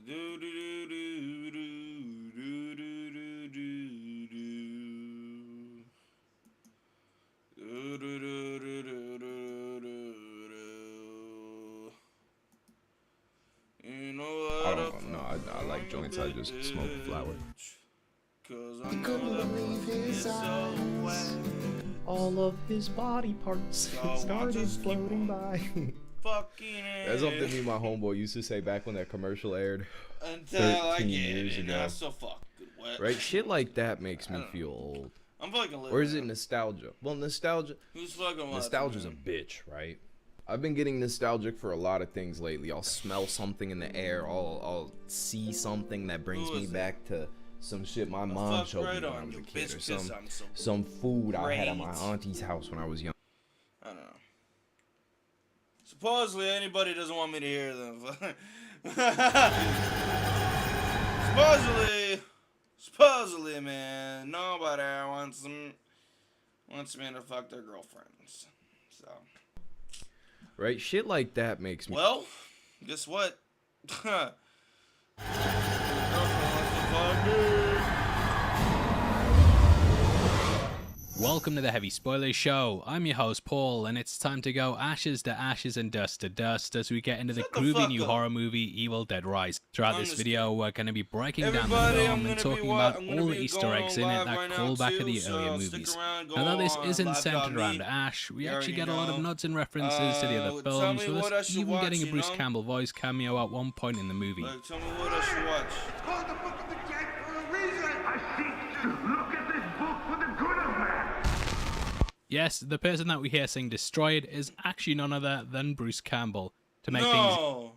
You know I that I don't know. I like found a joints. I just smoke flower. bitch. Cause I You know couldn't that believe pussy his is so eyes. wet. All of his body parts So I want started just keep floating on by. fucking That's something me it and my homeboy used to say back when that commercial aired until I 13 get years it. ago. Not so fucking wet. Right? Shit like that makes I me don't feel know. old. I'm fucking living. Or is it it. nostalgia? Well, Who's fucking watching? nostalgia's a Man? bitch, right? I've been getting nostalgic for a lot of things lately. I'll smell something in the air. I'll see something that brings Who me is back to some shit my mom fuck showed right me when I on was a you, kid, bitch, or 'cause I'm so some food I had at my great. auntie's house when I was young. I don't know. Supposedly anybody doesn't want me to hear them. supposedly, man, nobody wants me to fuck their girlfriends. So, Right? Shit like that makes me. well, guess what? Your girlfriend wants to fuck me. Welcome to the Heavy Spoilers Show. I'm your host Paul, and it's time to go ashes to ashes and dust to dust as we get into the Shut the groovy fuck new up. horror movie Evil Dead Rise. Throughout I'm this just video, we're going to be breaking down the Everybody, I'm film gonna and talking be about I'm gonna all be the Easter going eggs on in it live that right call now back to too, the so earlier stick movies. around, go Now, though this on isn't centered live.me. around Ash, we You actually already get a lot of know. nods and references to the other Tell films, me with what I us should even watch, getting a you Bruce know? Campbell voice cameo at one point in the movie. Like, tell me what I should watch. Called the Book of the Dead for a reason. I seek to look at this book for the good of man. Yes, the person that we hear saying destroyed is actually none other than Bruce Campbell to make things No.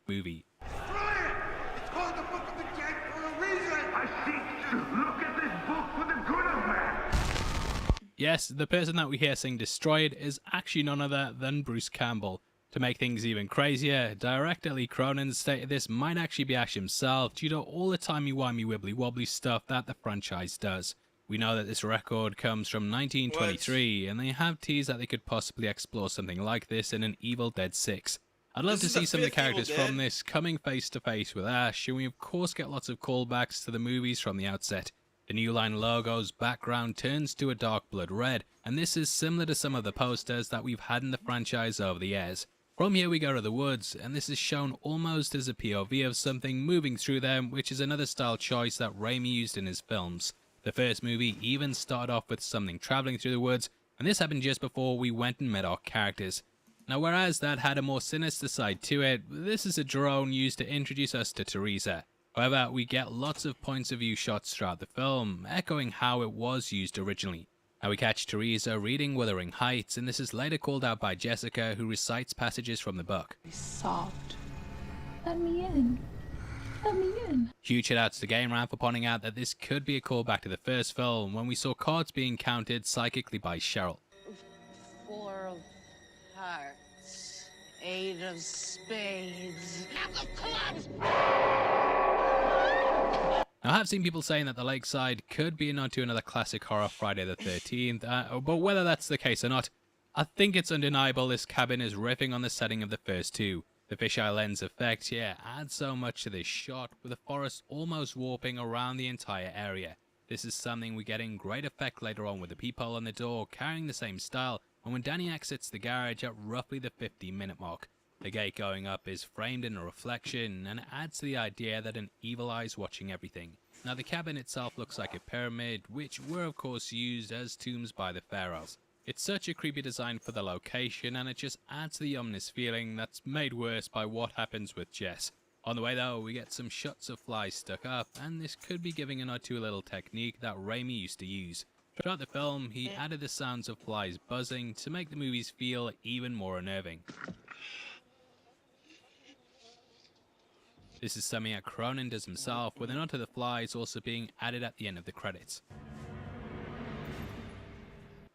movie. Brilliant. It's called the Book of the Dead for a reason. I seek to look at this book for the good of man. Yes, the person that we hear saying destroyed is actually none other than Bruce Campbell. To make things even crazier, director Lee Cronin stated this might actually be Ash himself due to all the timey-wimey wibbly-wobbly stuff that the franchise does. We know that this record comes from 1923, and they have teased that they could possibly explore something like this in an Evil Dead 6. I'd love This to is see the some of the fifth Evil characters Dead? from this coming face to face with Ash, and we of course get lots of callbacks to the movies from the outset. The New Line logo's background turns to a dark blood red, and this is similar to some of the posters that we've had in the franchise over the years. From here we go to the woods, and this is shown almost as a POV of something moving through them, which is another style choice that Raimi used in his films. The first movie even started off with something travelling through the woods, and this happened just before we went and met our characters. Now, whereas that had a more sinister side to it, this is a drone used to introduce us to Teresa. However, we get lots of points of view shots throughout the film, echoing how it was used originally. Now we catch Teresa reading Wuthering Heights, and this is later called out by Jessica, who recites passages from the book. He sobbed. Let me in. Let me in. Huge shoutouts to Game Ram for pointing out that this could be a callback to the first film, when we saw cards being counted psychically by Cheryl. 4 of hearts, 8 of spades. Of clubs! Now, I have seen people saying that The Lakeside could be a nod to another classic horror Friday the 13th, but whether that's the case or not, I think it's undeniable this cabin is riffing on the setting of the first two. The fisheye lens effect here adds so much to this shot, with the forest almost warping around the entire area. This is something we get in great effect later on with the peephole on the door carrying the same style, and when Danny exits the garage at roughly the 15-minute mark. The gate going up is framed in a reflection, and it adds to the idea that an evil eye is watching everything. Now the cabin itself looks like a pyramid, which were of course used as tombs by the pharaohs. It's such a creepy design for the location, and it just adds to the ominous feeling that's made worse by what happens with Jess. On the way though, we get some shots of flies stuck up, and this could be giving a nod to a little technique that Raimi used to use. Throughout the film, he added the sounds of flies buzzing to make the movies feel even more unnerving. This is something that Cronin does himself, with a nod to the flies also being added at the end of the credits.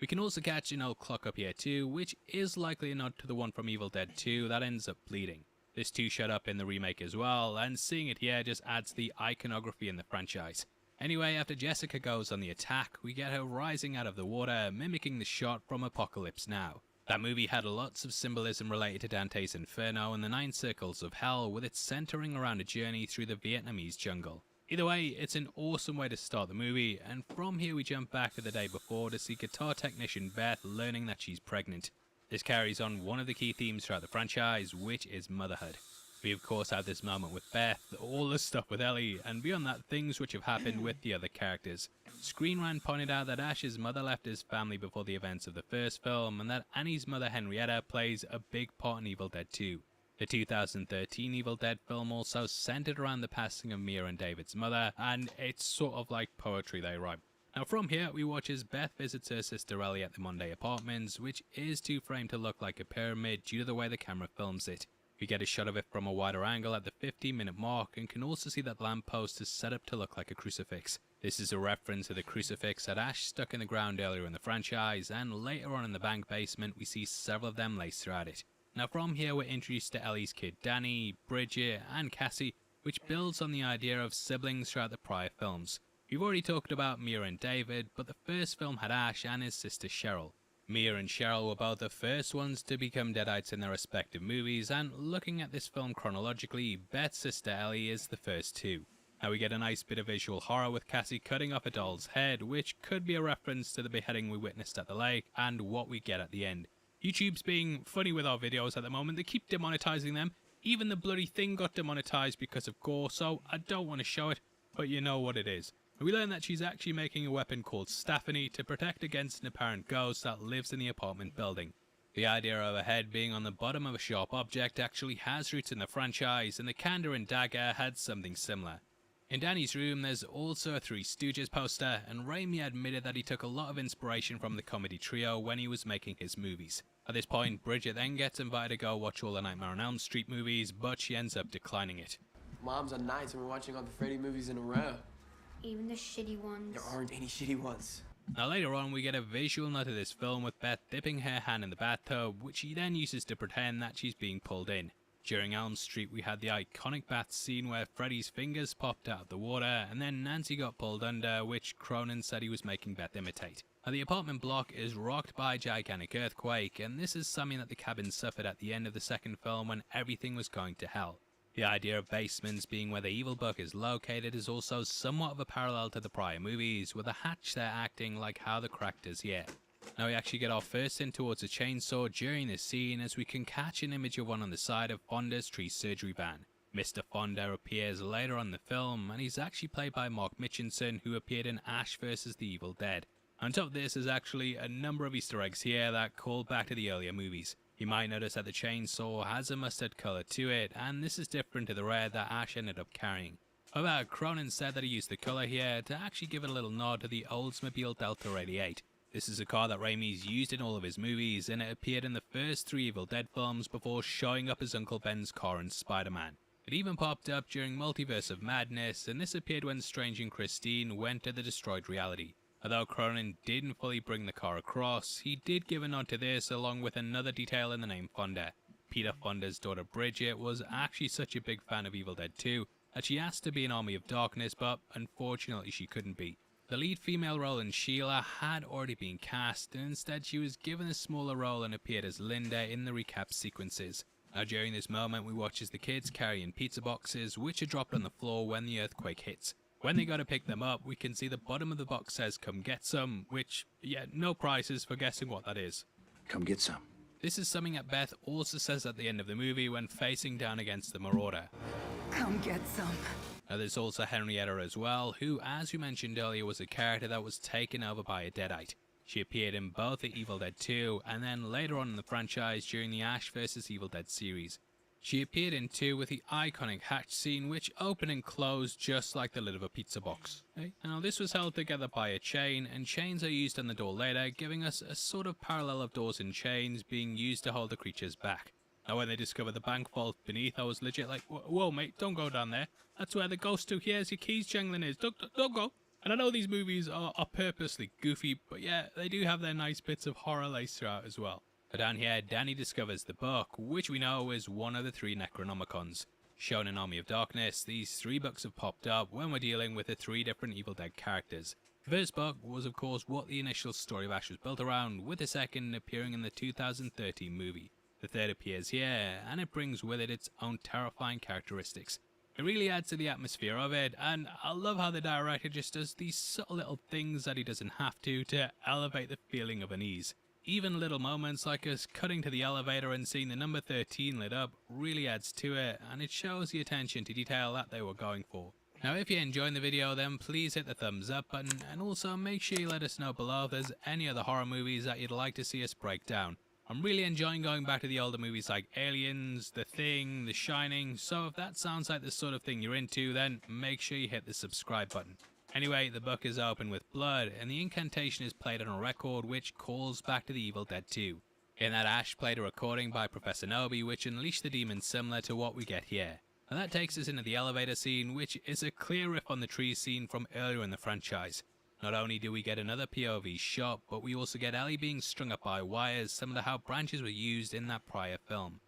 We can also catch an old clock up here too, which is likely a nod to the one from Evil Dead 2 that ends up bleeding. This too showed up in the remake as well, and seeing it here just adds to the iconography in the franchise. Anyway, after Jessica goes on the attack, we get her rising out of the water, mimicking the shot from Apocalypse Now. That movie had lots of symbolism related to Dante's Inferno and the 9 Circles of Hell, with it centering around a journey through the Vietnamese jungle. Either way, it's an awesome way to start the movie, and from here we jump back to the day before to see guitar technician Beth learning that she's pregnant. This carries on one of the key themes throughout the franchise, which is motherhood. We of course have this moment with Beth, all the stuff with Ellie, and beyond that, things which have happened with the other characters. Screen Rant pointed out that Ash's mother left his family before the events of the first film, and that Annie's mother Henrietta plays a big part in Evil Dead 2. The 2013 Evil Dead film also centered around the passing of Mia and David's mother, and it's sort of like poetry they write. Now from here, we watch as Beth visits her sister Ellie at the Monday Apartments, which is too framed to look like a pyramid due to the way the camera films it. We get a shot of it from a wider angle at the 15-minute mark, and can also see that the lamppost is set up to look like a crucifix. This is a reference to the crucifix that Ash stuck in the ground earlier in the franchise, and later on in the bank basement we see several of them laced throughout it. Now from here we're introduced to Ellie's kid Danny, Bridget and Cassie, which builds on the idea of siblings throughout the prior films. We've already talked about Mia and David, but the first film had Ash and his sister Cheryl. Mia and Cheryl were both the first ones to become Deadites in their respective movies, and looking at this film chronologically, Beth's sister Ellie is the first two. Now we get a nice bit of visual horror with Cassie cutting off a doll's head, which could be a reference to the beheading we witnessed at the lake and what we get at the end. YouTube's being funny with our videos at the moment, they keep demonetizing them. Even the bloody thing got demonetized because of gore, so I don't want to show it, but you know what it is. We learn that she's actually making a weapon called Staphany to protect against an apparent ghost that lives in the apartment building. The idea of a head being on the bottom of a sharp object actually has roots in the franchise, and the Kanda and dagger had something similar. In Danny's room there's also a Three Stooges poster, and Raimi admitted that he took a lot of inspiration from the comedy trio when he was making his movies. At this point, Bridget then gets invited to go watch all the Nightmare on Elm Street movies, but she ends up declining it. Mom's on nights and we're watching all the Freddy movies in a row. Even the shitty ones. There aren't any shitty ones. Now later on we get a visual note of this film with Beth dipping her hand in the bathtub, which she then uses to pretend that she's being pulled in. During Elm Street we had the iconic bath scene where Freddy's fingers popped out of the water, and then Nancy got pulled under, which Cronin said he was making Beth imitate. Now the apartment block is rocked by a gigantic earthquake, and this is something that the cabin suffered at the end of the second film when everything was going to hell. The idea of basements being where the evil book is located is also somewhat of a parallel to the prior movies, with the hatch there acting like how the crack does here. Now we actually get our first hint towards a chainsaw during this scene, as we can catch an image of one on the side of Fonda's tree surgery van. Mr. Fonda appears later on in the film, and he's actually played by Mark Mitchinson, who appeared in Ash vs. the Evil Dead. On top of this is actually a number of Easter eggs here that call back to the earlier movies. You might notice that the chainsaw has a mustard colour to it, and this is different to the red that Ash ended up carrying. However, Cronin said that he used the colour here to actually give it a little nod to the Oldsmobile Delta 88. This is a car that Raimi's used in all of his movies, and it appeared in the first 3 Evil Dead films before showing up as Uncle Ben's car in Spider-Man. It even popped up during Multiverse of Madness, and this appeared when Strange and Christine went to the destroyed reality. Although Cronin didn't fully bring the car across, he did give a nod to this along with another detail in the name Fonda. Peter Fonda's daughter Bridget was actually such a big fan of Evil Dead 2 that she asked to be in Army of Darkness, but unfortunately she couldn't be. The lead female role in Sheila had already been cast, and instead she was given a smaller role and appeared as Linda in the recap sequences. Now during this moment we watch as the kids carry in pizza boxes, which are dropped on the floor when the earthquake hits. When they go to pick them up, we can see the bottom of the box says "come get some," which, yeah, no prizes for guessing what that is. Come get some. This is something that Beth also says at the end of the movie when facing down against the Marauder. Come get some. Now there's also Henrietta as well, who, as we mentioned earlier, was a character that was taken over by a Deadite. She appeared in both the Evil Dead 2 and then later on in the franchise during the Ash vs. Evil Dead series. She appeared in 2 with the iconic hatch scene, which opened and closed just like the lid of a pizza box. Now this was held together by a chain, and chains are used on the door later, giving us a sort of parallel of doors and chains being used to hold the creatures back. Now when they discovered the bank vault beneath, I was legit like, whoa mate, don't go down there. That's where the ghost who hears your keys jangling is. Don't go. And I know these movies are purposely goofy, but yeah, they do have their nice bits of horror laced throughout as well. But down here, Danny discovers the book, which we know is one of the 3 Necronomicons. Shown in Army of Darkness, these 3 books have popped up when we're dealing with the 3 different Evil Dead characters. The first book was of course what the initial story of Ash was built around, with the second appearing in the 2013 movie. The third appears here, and it brings with it its own terrifying characteristics. It really adds to the atmosphere of it, and I love how the director just does these subtle little things that he doesn't have to elevate the feeling of unease. Even little moments like us cutting to the elevator and seeing the number 13 lit up really adds to it, and it shows the attention to detail that they were going for. Now if you're enjoying the video, then please hit the thumbs up button, and also make sure you let us know below if there's any other horror movies that you'd like to see us break down. I'm really enjoying going back to the older movies like Aliens, The Thing, The Shining, so if that sounds like the sort of thing you're into, then make sure you hit the subscribe button. Anyway, the book is opened with blood, and the incantation is played on a record which calls back to the Evil Dead 2. In that, Ash played a recording by Professor Noby which unleashed the demons similar to what we get here. And that takes us into the elevator scene, which is a clear riff on the tree scene from earlier in the franchise. Not only do we get another POV shot, but we also get Ellie being strung up by wires similar to how branches were used in that prior film.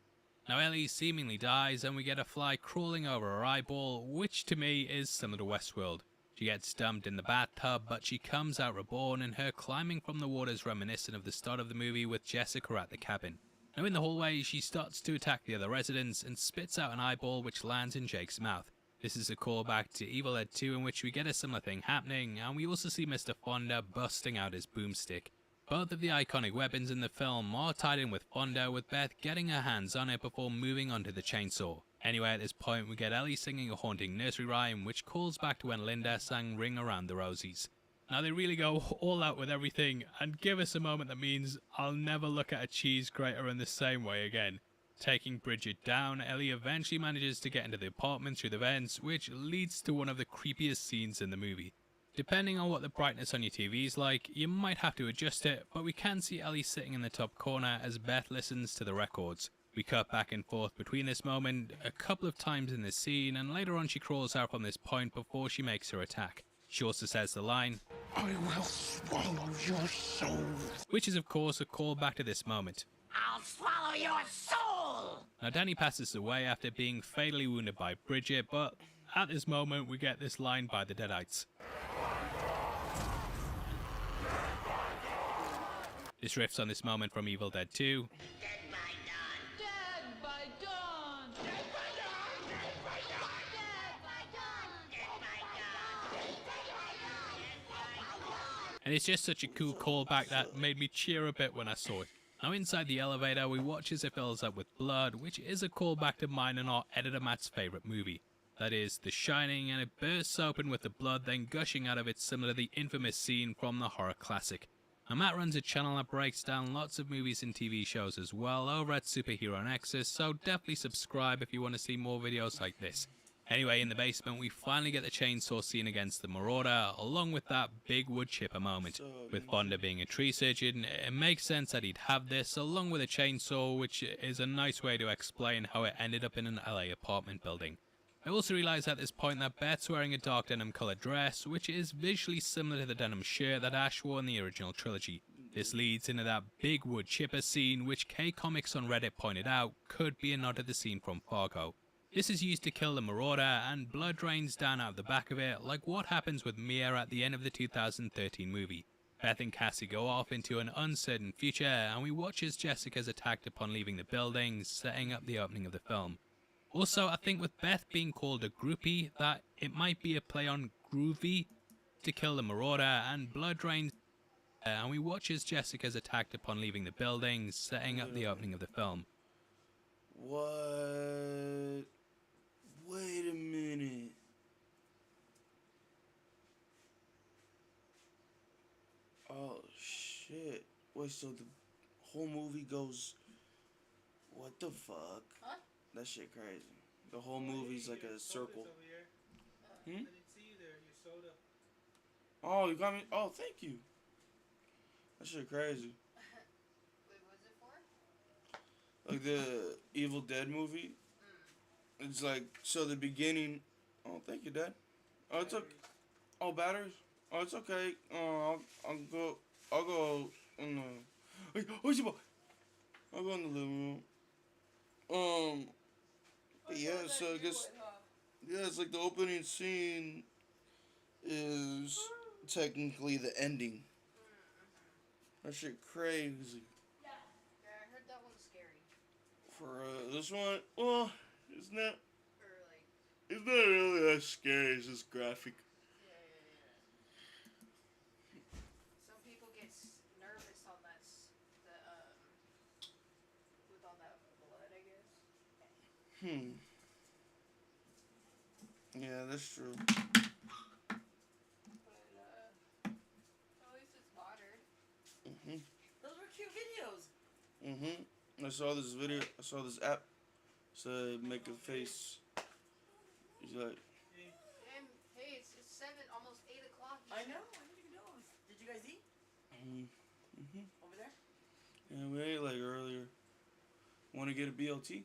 Now Ellie seemingly dies and we get a fly crawling over her eyeball, which to me is similar to Westworld. She gets dumped in the bathtub, but she comes out reborn, and her climbing from the water is reminiscent of the start of the movie with Jessica at the cabin. Now in the hallway, she starts to attack the other residents and spits out an eyeball which lands in Jake's mouth. This is a callback to Evil Dead 2 in which we get a similar thing happening, and we also see Mr. Fonda busting out his boomstick. Both of the iconic weapons in the film are tied in with Fonda, with Beth getting her hands on it before moving on to the chainsaw. Anyway, at this point we get Ellie singing a haunting nursery rhyme which calls back to when Linda sang Ring Around the Rosies. Now they really go all out with everything and give us a moment that means I'll never look at a cheese grater in the same way again. Taking Bridget down, Ellie eventually manages to get into the apartment through the vents, which leads to one of the creepiest scenes in the movie. Depending on what the brightness on your TV is like, you might have to adjust it, but we can see Ellie sitting in the top corner as Beth listens to the records. We cut back and forth between this moment a couple of times in this scene, and later on she crawls out from this point before she makes her attack. She also says the line, I will swallow your soul. which is of course a callback to this moment. I'll swallow your soul! Now Danny passes away after being fatally wounded by Bridget, but at this moment we get this line by the Deadites. This riffs on this moment from Evil Dead 2. Dead by dawn. Dead by dawn. Dead by dawn. Dead by dawn. Dead by dawn. And it's just such a cool callback that made me cheer a bit when I saw it. Now inside the elevator we watch as it fills up with blood, which is a callback to mine and our editor Matt's favourite movie. That is The Shining, and it bursts open with the blood then gushing out of it, similar to the infamous scene from the horror classic. Now Matt runs a channel that breaks down lots of movies and TV shows as well over at Superhero Nexus, so definitely subscribe if you want to see more videos like this. Anyway, in the basement we finally get the chainsaw scene against the Marauder, along with that big wood chipper moment. With Fonda being a tree surgeon, it makes sense that he'd have this along with a chainsaw, which is a nice way to explain how it ended up in an LA apartment building. I also realise at this point that Beth's wearing a dark denim coloured dress, which is visually similar to the denim shirt that Ash wore in the original trilogy. This leads into that big wood chipper scene, which K-Comics on Reddit pointed out could be a nod to the scene from Fargo. This is used to kill the Marauder, and blood drains down out of the back of it, like what happens with Mia at the end of the 2013 movie. Beth and Cassie go off into an uncertain future, and we watch as Jessica's attacked upon leaving the building, setting up the opening of the film. Also, I think with Beth being called a groupie, that it might be a play on groovy to kill the Marauder, and blood drains, and we watch as Jessica's attacked upon leaving the building, setting up the opening of the film. What? Wait a minute. Oh shit. Wait, so the whole movie goes. What the fuck? Huh? That shit crazy. The whole movie's like a circle. Hmm? Oh, you got me. Oh, thank you. That shit crazy. Wait, what's it for? Like the Evil Dead movie. It's like, so the beginning. Oh, thank you, Dad. Oh, it's okay. Oh, batteries. Oh, it's okay. I'll go in the. I'll go in the living room. Yeah, so I guess. Yeah, it's like the opening scene is technically the ending. That shit crazy. Yeah, I heard that one's scary. For this one, well, it's not. Or like, It's not really that scary. It's just graphic. yeah. Some people get nervous on that, with all that blood, I guess. Yeah, that's true. But, at least it's modern. Those were cute videos. I saw this video. I saw this app. Said make a face. He's like, And, hey, it's 7, almost 8 o'clock. I know. I need to go. Did you guys eat? Over there? yeah, we ate like earlier. Want to get a BLT?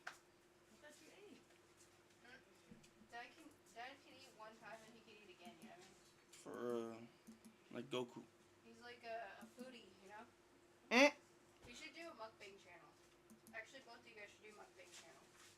I thought you ate. Dad can eat one time and he can eat again, you know what I mean? For like Goku. He's like a foodie, you know? Mm. We should do a mukbang channel. Actually, both of you guys should do a mukbang channel.